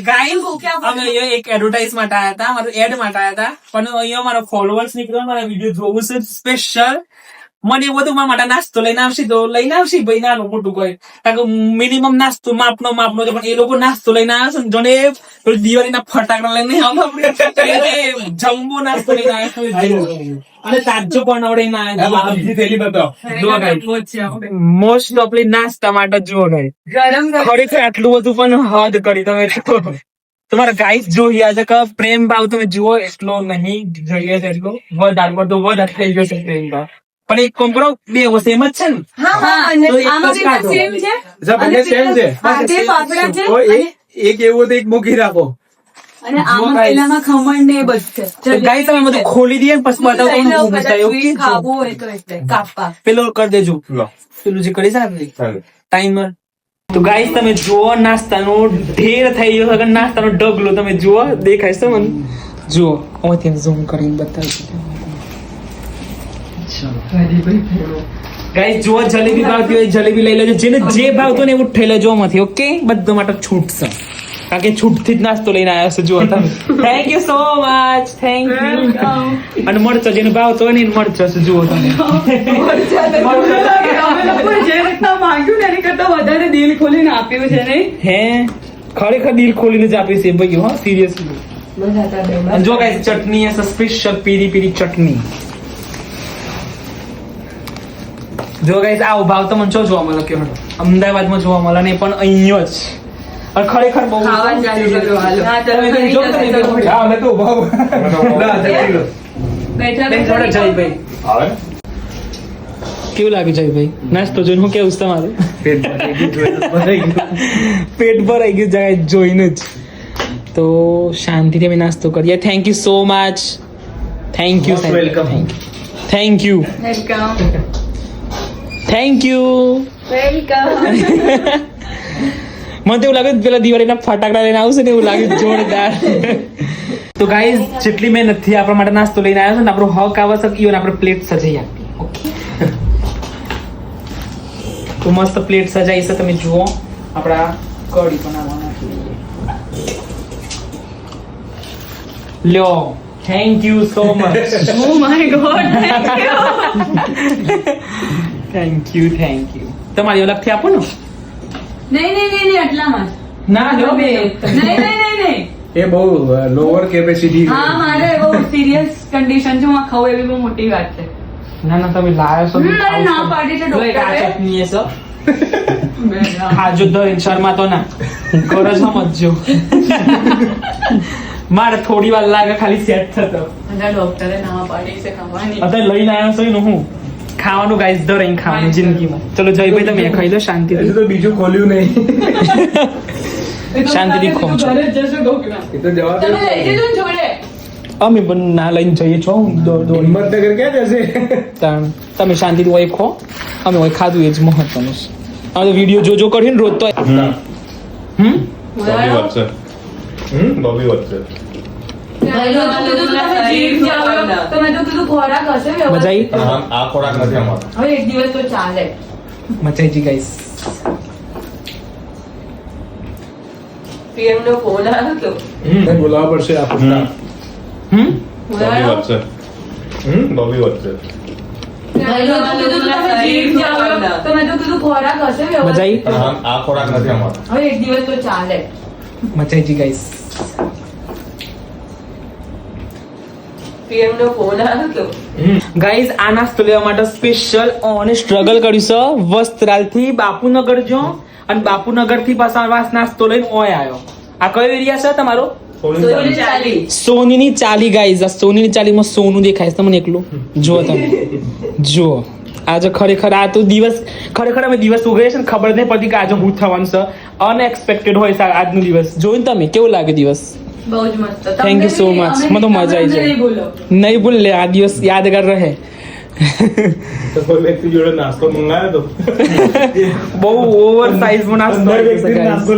Guys અમે અહીંયા એક એડવર્ટાઇઝ માટે આયા હતા, મારું એડ માટે આયા હતા, પણ અહીંયા મારા ફોલોઅર્સ નીકળ્યા, મારા વિડીયો જોવું છે સ્પેશિયલ. મને એવું હતું મારા માટે નાસ્તો લઈને આવશે તો લઈને આવશે ભાઈ, નાનું મોટું કોઈ, કારણ કે મિનિમમ નાસ્તો માપનો છે, પણ એ લોકો નાસ્તો લઈને આવ્યા છે ને, જોડે દિવાળીના ફટાકડા લઈને આવ્યા, જમ્બો નાસ્તો લઈને આવ્યા અને તાજો પણ મોસ્ટ ઓફલી નાસ્તા માટે જુઓ ગાઈ, ખરેખર આટલું બધું પણ હદ કરી તમે તમારા ગાઈસ જોઈએ આજે કે પ્રેમ ભાવ તમે જુઓ એટલો નહીં જોઈએ છે, એટલો વધારે તો વધારે થઈ ગયો છે પ્રેમ ભાવ. પણ એક કોમ્પ્રો બે વસ્તુ એમ જ છે ને, એક એવું એક મૂકી રાખો અને આમાં પેલામાં ખમણ ને બધું ગાઈસ તમે બધું ખોલી દઈએ પછી બતાવો ખાવું હોય તો એટલે કાપા પેલો કરી દેજો, પેલું જે કરી છે ટાઈમર. તો ગાઈસ તમે જુઓ નાસ્તાનો ઢેર થઈ ગયો છે, નાસ્તાનો ઢગલો તમે જુઓ, દેખાય છે મને, જુઓ અહીંથી ઝૂમ કરીને બતાવું. ગાઈસ જુઓ, જલેબી ભાવતી હોય જલેબી લઈ લેજો, જેને જે ભાવતો ને એવું ઠેઈ લેજો આમાંથી. ઓકે, બધા માટે છૂટ છે, કારણ કે છૂટથી જ નાસ્તો લઈને આવ્યા છો. જુઓ તમે, thank you so much, thank you. અને મરચો જેને ભાવતો હોય ને એને મરચો છે, જુઓ તમે. જે રીતના માંગ્યું ને એની કરતા વધારે દિલ ખોલીને આપ્યું છે ને. હે ખરેખર દિલ ખોલીને જ આપી છે ભાઈ, હા સિરિયસલી. જો ગાઈસ ચટણી છે, સ્પેશિયલ પીરી પીરી ચટણી. જો ગાઈસ આવો ભાવ તો મને જો જોવા મળે કે અમદાવાદમાં જોવા મળે ને, પણ અહીંયા જ. અને ખરેખર બહુ કેવું લાગે જયભાઈ નાસ્તો જોઈને? હું કેવું તમારું? પેટ ભરાઈ ગયું જાય જોઈને જ. તો શાંતિથી અમે નાસ્તો કરીએ. Thank you so much, thank you, thank you, thank you. મને તો એવું લાગે પેલા દિવાળીના ફટાકડા લઈને આવશે ને એવું લાગે જોરદાર. તો ગાઈઝ જેટલી મેં નથી આપણા માટે નાસ્તો લઈને આવ્યો છે ને, આપણો હક આવશ્યક ઈવન આપણે પ્લેટ સજાઈ આપીએ. ઓકે, તો મસ્ત પ્લેટ સજાઈ છે, તમે જુઓ. આપણા કઢી બનાવવાના લ્યો. Thank you so much. Oh my God, thank you, thank you. તમારી અલગથી આપો ને. નહીં આટલામાં ના લો બે. નહીં એ બહુ લોઅર કેપેસિટી. હા, મારે બહુ સિરિયસ કન્ડિશન છે, હું ખાવું એવી બહુ મોટી વાત છે. ના તમે લાયો છો. ના પાડી છે ડોક્ટરે. ચટણી એ સર ખાજો તો શર્મા તો ના કરો સમજજો. મારે થોડી વાર લાગે ખાલી સેટ થતો. ડોક્ટરે ના પાડી છે ખાવાની. અત્યારે લઈને આવ્યો છો ને હું ખાવાનું ગાઈસ દર અહીં ખાવાનું જિંદગીમાં. ચલો જયભાઈ તમે ખાઈ લો શાંતિથી. તો બીજું ખોલ્યું નહીં. શાંતિથી ખો. ઘરે જશો ડોક્ટર. એ તો જવાબ તમે લઈ જજો ને જોડે. અમે પણ ના લઈને જઈએ છો. હિંમતનગર ક્યાં જશે? તમે શાંતિથી હોય ખો, અમે હોય ખાધું એ જ મહત્વનું છે. આ તો વિડીયો જોજો કરી ને રોજ તો. એક દિવસ તો ચાલે. મચાઈજી ગાઈસ. પીએમ નો ફોન આવ્યો તો બોલાવવા પડશે આપણને. મચાઈજી ગાઈસ. પીએમ નો ફોન આવ્યો તો ગાઈઝ આ નાસ્તો લેવા માટે સ્પેશિયલ અને સ્ટ્રગલ કર્યું છે. વસ્ત્રાલથી બાપુનગર જો અને બાપુનગર થી પાછા નાસ્તો લઈને ઓય આવ્યો. આ કયો એરિયા છે તમારો? સોનીની ચાલી. ગાઈઝ આ સોનીની ચાલીમાં સોનું દેખાય છે તમને એકલું. જો તમે જો આજે ખરેખર આ તો દિવસ ખરેખર અમે દિવસ ઉગે છે ને ખબર નહીં પડતી કે આજે હું થવાનું છે. અનએક્સપેક્ટેડ હોય છે આજનો દિવસ. જોઈને તમે કેવું લાગે દિવસ? બહુ જ મસ્ત. Thank you so much. મને તો મજા આવી જાય. નહીં ભૂલ લે આ દિવસ યાદગાર રહે. નાસ્તો મંગાવ્યો તો બહુ ઓવર સાઇઝ માં નાસ્તો.